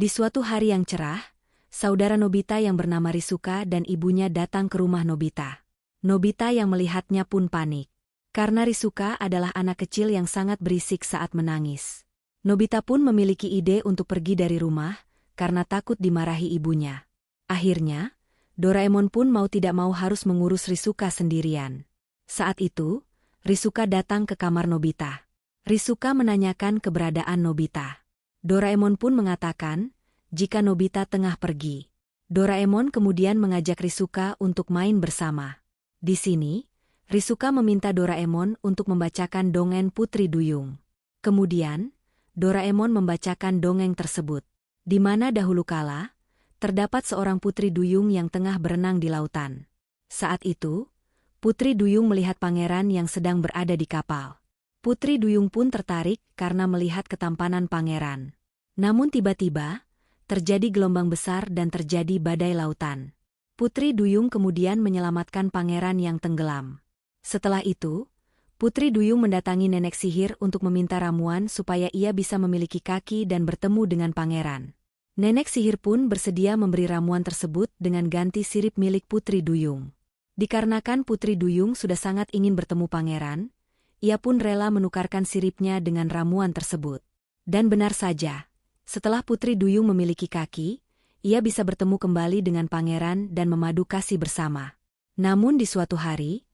Di suatu hari yang cerah, saudara Nobita yang bernama Risuka dan ibunya datang ke rumah Nobita. Nobita yang melihatnya pun panik. Karena Risuka adalah anak kecil yang sangat berisik saat menangis. Nobita pun memiliki ide untuk pergi dari rumah, karena takut dimarahi ibunya. Akhirnya, Doraemon pun mau tidak mau harus mengurus Risuka sendirian. Saat itu, Risuka datang ke kamar Nobita. Risuka menanyakan keberadaan Nobita. Doraemon pun mengatakan, jika Nobita tengah pergi. Doraemon kemudian mengajak Risuka untuk main bersama. Di sini, Risuka meminta Doraemon untuk membacakan dongeng Putri Duyung. Kemudian, Doraemon membacakan dongeng tersebut. Di mana dahulu kala, terdapat seorang Putri Duyung yang tengah berenang di lautan. Saat itu, Putri Duyung melihat pangeran yang sedang berada di kapal. Putri Duyung pun tertarik karena melihat ketampanan pangeran. Namun tiba-tiba, terjadi gelombang besar dan terjadi badai lautan. Putri Duyung kemudian menyelamatkan pangeran yang tenggelam. Setelah itu, Putri Duyung mendatangi nenek sihir untuk meminta ramuan supaya ia bisa memiliki kaki dan bertemu dengan pangeran. Nenek sihir pun bersedia memberi ramuan tersebut dengan ganti sirip milik Putri Duyung. Dikarenakan Putri Duyung sudah sangat ingin bertemu pangeran, ia pun rela menukarkan siripnya dengan ramuan tersebut. Dan benar saja, setelah Putri Duyung memiliki kaki, ia bisa bertemu kembali dengan pangeran dan memadu kasih bersama. Namun di suatu hari,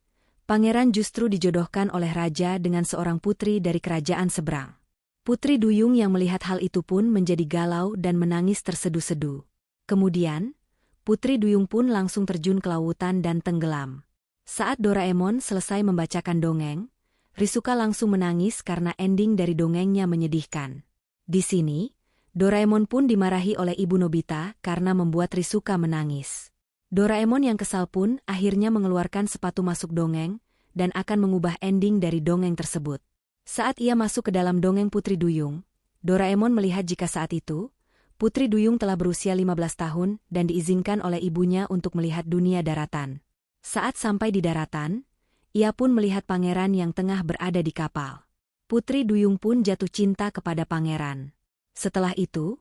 pangeran justru dijodohkan oleh raja dengan seorang putri dari kerajaan seberang. Putri Duyung yang melihat hal itu pun menjadi galau dan menangis terseduh-seduh. Kemudian, Putri Duyung pun langsung terjun ke lautan dan tenggelam. Saat Doraemon selesai membacakan dongeng, Risuka langsung menangis karena ending dari dongengnya menyedihkan. Di sini, Doraemon pun dimarahi oleh ibu Nobita karena membuat Risuka menangis. Doraemon yang kesal pun akhirnya mengeluarkan sepatu masuk dongeng dan akan mengubah ending dari dongeng tersebut. Saat ia masuk ke dalam dongeng Putri Duyung, Doraemon melihat jika saat itu, Putri Duyung telah berusia 15 tahun dan diizinkan oleh ibunya untuk melihat dunia daratan. Saat sampai di daratan, ia pun melihat pangeran yang tengah berada di kapal. Putri Duyung pun jatuh cinta kepada pangeran. Setelah itu,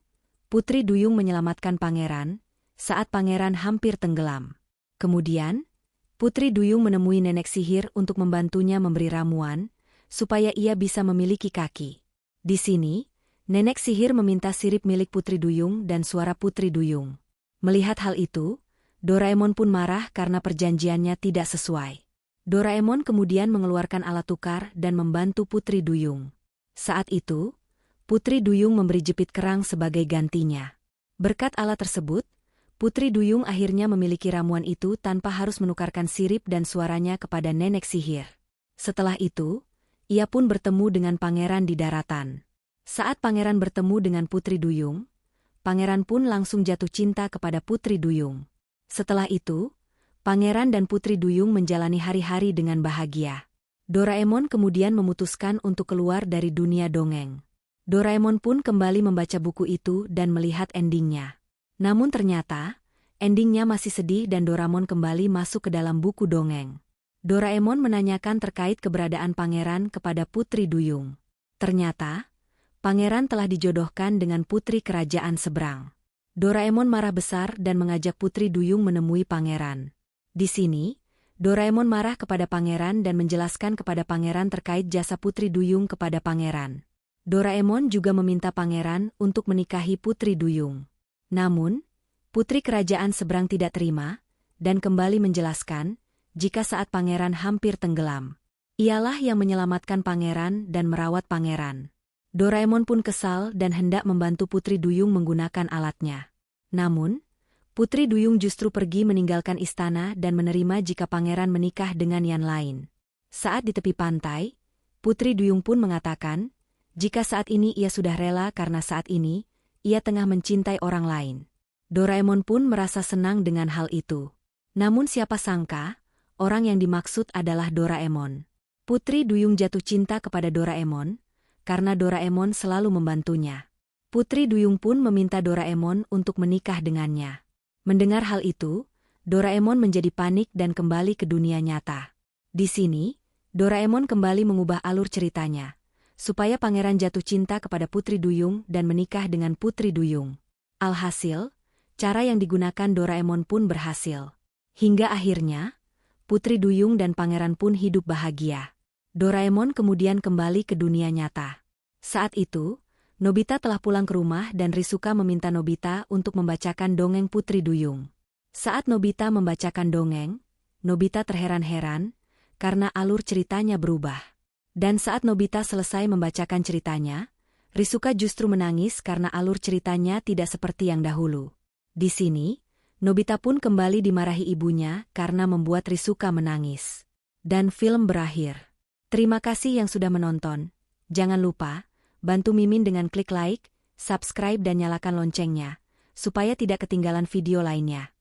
Putri Duyung menyelamatkan pangeran saat pangeran hampir tenggelam. Kemudian, Putri Duyung menemui nenek sihir untuk membantunya memberi ramuan, supaya ia bisa memiliki kaki. Di sini, nenek sihir meminta sirip milik Putri Duyung dan suara Putri Duyung. Melihat hal itu, Doraemon pun marah karena perjanjiannya tidak sesuai. Doraemon kemudian mengeluarkan alat tukar dan membantu Putri Duyung. Saat itu, Putri Duyung memberi jepit kerang sebagai gantinya. Berkat alat tersebut, Putri Duyung akhirnya memiliki ramuan itu tanpa harus menukarkan sirip dan suaranya kepada nenek sihir. Setelah itu, ia pun bertemu dengan pangeran di daratan. Saat pangeran bertemu dengan Putri Duyung, pangeran pun langsung jatuh cinta kepada Putri Duyung. Setelah itu, pangeran dan Putri Duyung menjalani hari-hari dengan bahagia. Doraemon kemudian memutuskan untuk keluar dari dunia dongeng. Doraemon pun kembali membaca buku itu dan melihat endingnya. Namun ternyata, endingnya masih sedih dan Doraemon kembali masuk ke dalam buku dongeng. Doraemon menanyakan terkait keberadaan pangeran kepada Putri Duyung. Ternyata, pangeran telah dijodohkan dengan putri kerajaan seberang. Doraemon marah besar dan mengajak Putri Duyung menemui pangeran. Di sini, Doraemon marah kepada pangeran dan menjelaskan kepada pangeran terkait jasa Putri Duyung kepada pangeran. Doraemon juga meminta pangeran untuk menikahi Putri Duyung. Namun, putri kerajaan seberang tidak terima, dan kembali menjelaskan, jika saat pangeran hampir tenggelam, ialah yang menyelamatkan pangeran dan merawat pangeran. Doraemon pun kesal dan hendak membantu Putri Duyung menggunakan alatnya. Namun, Putri Duyung justru pergi meninggalkan istana dan menerima jika pangeran menikah dengan yang lain. Saat di tepi pantai, Putri Duyung pun mengatakan, jika saat ini ia sudah rela karena saat ini, ia tengah mencintai orang lain. Doraemon pun merasa senang dengan hal itu. Namun siapa sangka, orang yang dimaksud adalah Doraemon. Putri Duyung jatuh cinta kepada Doraemon, karena Doraemon selalu membantunya. Putri Duyung pun meminta Doraemon untuk menikah dengannya. Mendengar hal itu, Doraemon menjadi panik dan kembali ke dunia nyata. Di sini, Doraemon kembali mengubah alur ceritanya, supaya pangeran jatuh cinta kepada Putri Duyung dan menikah dengan Putri Duyung. Alhasil, cara yang digunakan Doraemon pun berhasil. Hingga akhirnya, Putri Duyung dan pangeran pun hidup bahagia. Doraemon kemudian kembali ke dunia nyata. Saat itu, Nobita telah pulang ke rumah dan Rizuka meminta Nobita untuk membacakan dongeng Putri Duyung. Saat Nobita membacakan dongeng, Nobita terheran-heran karena alur ceritanya berubah. Dan saat Nobita selesai membacakan ceritanya, Rizuka justru menangis karena alur ceritanya tidak seperti yang dahulu. Di sini, Nobita pun kembali dimarahi ibunya karena membuat Rizuka menangis. Dan film berakhir. Terima kasih yang sudah menonton. Jangan lupa bantu Mimin dengan klik like, subscribe dan nyalakan loncengnya, supaya tidak ketinggalan video lainnya.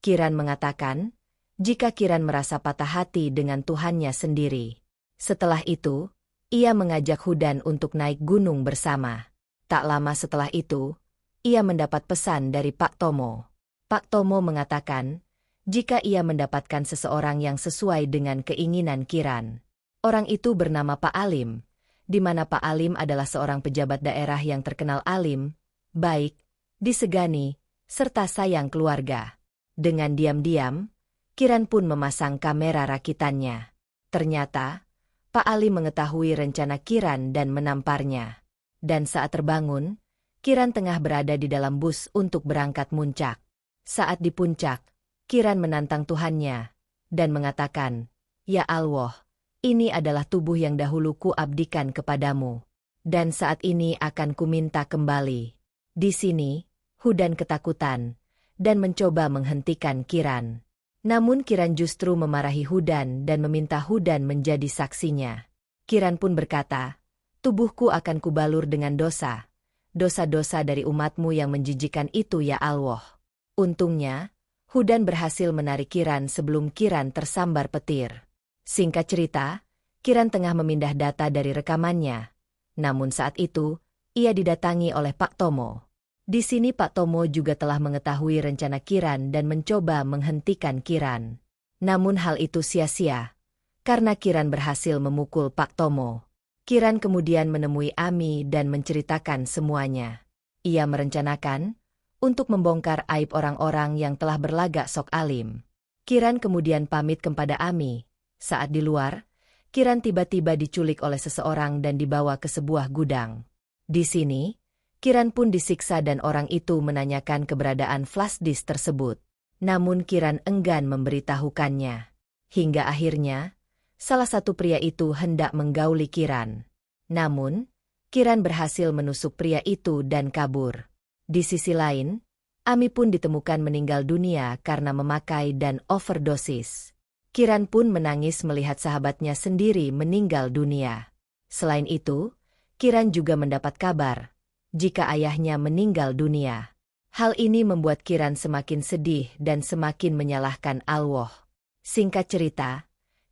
Kiran mengatakan, jika Kiran merasa patah hati dengan Tuhannya sendiri. Setelah itu, ia mengajak Hudan untuk naik gunung bersama. Tak lama setelah itu, ia mendapat pesan dari Pak Tomo. Pak Tomo mengatakan, jika ia mendapatkan seseorang yang sesuai dengan keinginan Kiran. Orang itu bernama Pak Alim, di mana Pak Alim adalah seorang pejabat daerah yang terkenal alim, baik, disegani, serta sayang keluarga. Dengan diam-diam, Kiran pun memasang kamera rakitannya. Ternyata, Pak Alim mengetahui rencana Kiran dan menamparnya. Dan saat terbangun, Kiran tengah berada di dalam bus untuk berangkat muncak. Saat di puncak, Kiran menantang Tuhannya dan mengatakan, "Ya Allah, ini adalah tubuh yang dahulu kuabdikan kepadamu. Dan saat ini akan kuminta kembali." Di sini, Hudan ketakutan dan mencoba menghentikan Kiran. Namun Kiran justru memarahi Hudan dan meminta Hudan menjadi saksinya. Kiran pun berkata, "Tubuhku akan kubalur dengan dosa. Dosa-dosa dari umatmu yang menjijikan itu ya Allah." Untungnya, Hudan berhasil menarik Kiran sebelum Kiran tersambar petir. Singkat cerita, Kiran tengah memindah data dari rekamannya. Namun saat itu, ia didatangi oleh Pak Tomo. Di sini Pak Tomo juga telah mengetahui rencana Kiran dan mencoba menghentikan Kiran. Namun hal itu sia-sia, karena Kiran berhasil memukul Pak Tomo. Kiran kemudian menemui Ami dan menceritakan semuanya. Ia merencanakan untuk membongkar aib orang-orang yang telah berlagak sok alim. Kiran kemudian pamit kepada Ami. Saat di luar, Kiran tiba-tiba diculik oleh seseorang dan dibawa ke sebuah gudang. Di sini, Kiran pun disiksa dan orang itu menanyakan keberadaan flash disk tersebut. Namun Kiran enggan memberitahukannya. Hingga akhirnya, salah satu pria itu hendak menggauli Kiran. Namun, Kiran berhasil menusuk pria itu dan kabur. Di sisi lain, Ami pun ditemukan meninggal dunia karena memakai dan overdosis. Kiran pun menangis melihat sahabatnya sendiri meninggal dunia. Selain itu, Kiran juga mendapat kabar jika ayahnya meninggal dunia. Hal ini membuat Kiran semakin sedih dan semakin menyalahkan Allah. Singkat cerita,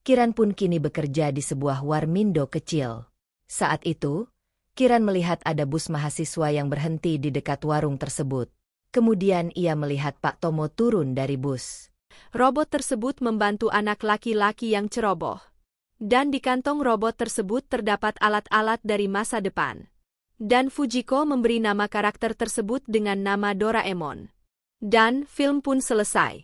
Kiran pun kini bekerja di sebuah warmindo kecil. Saat itu, Kiran melihat ada bus mahasiswa yang berhenti di dekat warung tersebut. Kemudian ia melihat Pak Tomo turun dari bus. Robot tersebut membantu anak laki-laki yang ceroboh. Dan di kantong robot tersebut terdapat alat-alat dari masa depan. Dan Fujiko memberi nama karakter tersebut dengan nama Doraemon. Dan film pun selesai.